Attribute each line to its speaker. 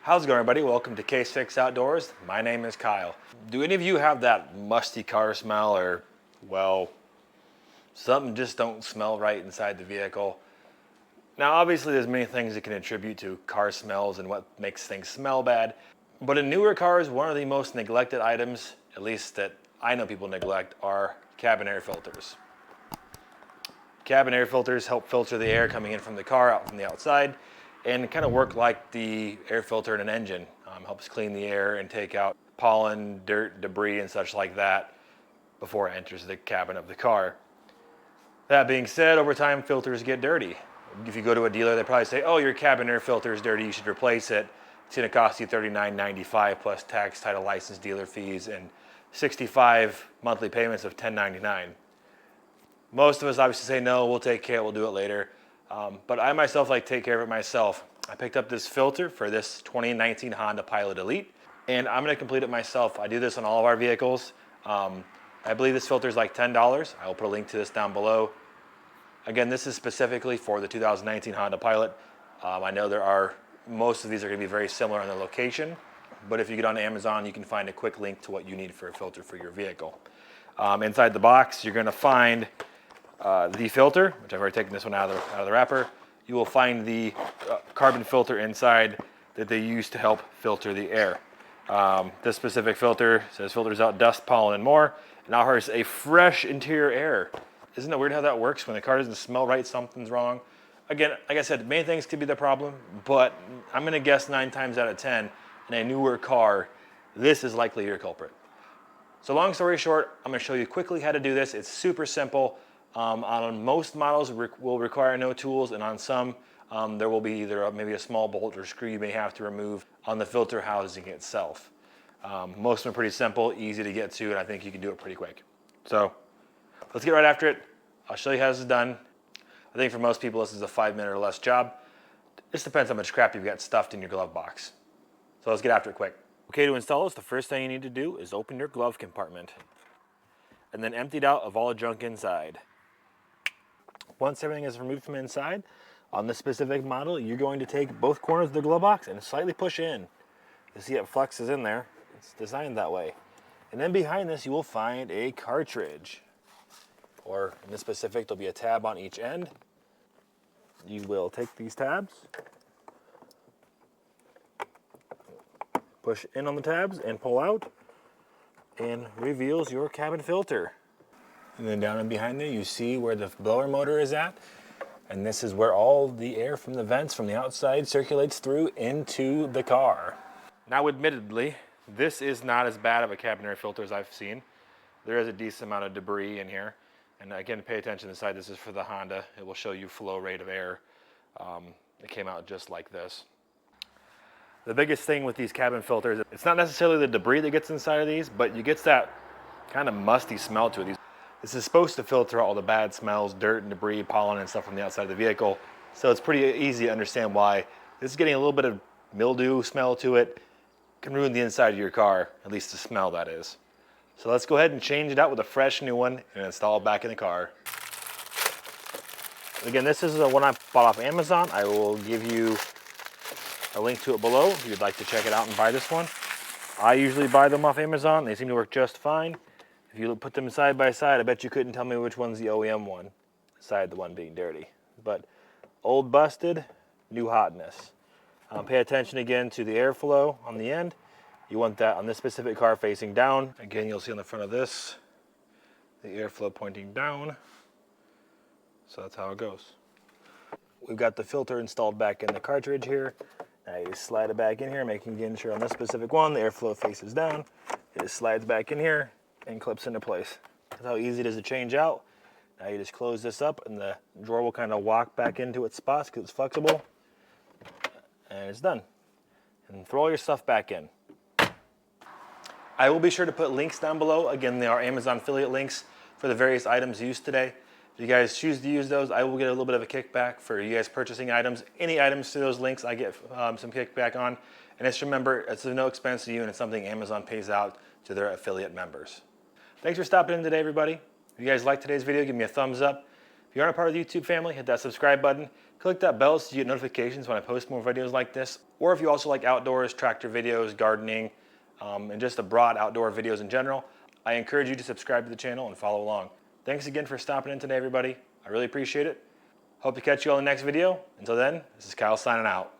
Speaker 1: How's it going, everybody? Welcome to K6 Outdoors. My name is Kyle. Do any of you have that musty car smell, or, well, something just don't smell right inside the vehicle? Now, obviously, there's many things that can attribute to car smells and what makes things smell bad. But in newer cars, one of the most neglected items, at least that I know people neglect, are cabin air filters. Cabin air filters help filter the air coming in from the car out from the outside, and kind of work like the air filter in an engine. Helps clean the air and take out pollen, dirt, debris, and such like that before it enters the cabin of the car. That being said, over time, filters get dirty. If you go to a dealer, they probably say, oh, your cabin air filter is dirty, you should replace it. It's gonna cost you $39.95 plus tax, title, license, dealer fees, and 65 monthly payments of $10.99. Most of us obviously say, no, we'll take care, we'll do it later. But I myself like to take care of it myself. I picked up this filter for this 2019 Honda Pilot Elite, and I'm gonna complete it myself. I do this on all of our vehicles. I believe this filter is like $10. I will put a link to this down below. Again, this is specifically for the 2019 Honda Pilot. I know most of these are gonna be very similar in their location, but if you get on Amazon, you can find a quick link to what you need for a filter for your vehicle. Inside the box, you're gonna find the filter, which I've already taken this one out of the wrapper. You will find the carbon filter inside that they use to help filter the air. This specific filter says filters out dust, pollen, and more, and offers a fresh interior air. Isn't it weird how that works? When the car doesn't smell right, something's wrong. Again, like I said, many things could be the problem, but I'm gonna guess 9 times out of 10, in a newer car, this is likely your culprit. So long story short, I'm gonna show you quickly how to do this. It's super simple. On most models, will require no tools, and on some, there will be either maybe a small bolt or screw you may have to remove on the filter housing itself. Most of them are pretty simple, easy to get to, and I think you can do it pretty quick. So let's get right after it. I'll show you how this is done. I think for most people, this is a 5-minute or less job. This depends how much crap you've got stuffed in your glove box. So let's get after it quick. Okay, to install this, the first thing you need to do is open your glove compartment and then empty it out of all the junk inside. Once everything is removed from inside, on this specific model, you're going to take both corners of the glove box and slightly push in. You see it flexes in there. It's designed that way. And then behind this, you will find a cartridge. Or in this specific, there'll be a tab on each end. You will take these tabs, push in on the tabs and pull out, and reveals your cabin filter. And then down and behind there, you see where the blower motor is at. And this is where all the air from the vents from the outside circulates through into the car. Now, admittedly, this is not as bad of a cabin air filter as I've seen. There is a decent amount of debris in here. And again, pay attention to the side. This is for the Honda. It will show you flow rate of air. It came out just like this. The biggest thing with these cabin filters, it's not necessarily the debris that gets inside of these, but you get that kind of musty smell to it. This is supposed to filter all the bad smells, dirt and debris, pollen and stuff from the outside of the vehicle. So it's pretty easy to understand why this is getting a little bit of mildew smell to it. Can ruin the inside of your car, at least the smell, that is. So let's go ahead and change it out with a fresh new one and install it back in the car. Again, this is one I bought off Amazon. I will give you a link to it below if you'd like to check it out and buy this one. I usually buy them off Amazon. They seem to work just fine. If you put them side by side, I bet you couldn't tell me which one's the OEM one, aside the one being dirty. But old busted, new hotness. Pay attention again to the airflow on the end. You want that on this specific car facing down. Again, you'll see on the front of this, the airflow pointing down. So that's how it goes. We've got the filter installed back in the cartridge here. Now you slide it back in here, making sure on this specific one, the airflow faces down. It just slides back in here and clips into place. That's how easy it is to change out. Now you just close this up and the drawer will kind of walk back into its spots because it's flexible. And it's done. And throw all your stuff back in. I will be sure to put links down below. Again, there are Amazon affiliate links for the various items used today. If you guys choose to use those, I will get a little bit of a kickback for you guys purchasing items. Any items to those links, I get some kickback on. And just remember, it's of no expense to you, and it's something Amazon pays out to their affiliate members. Thanks for stopping in today, everybody. If you guys liked today's video, give me a thumbs up. If you aren't a part of the YouTube family, hit that subscribe button. Click that bell so you get notifications when I post more videos like this. Or if you also like outdoors, tractor videos, gardening, and just the broad outdoor videos in general, I encourage you to subscribe to the channel and follow along. Thanks again for stopping in today, everybody. I really appreciate it. Hope to catch you on the next video. Until then, this is Kyle signing out.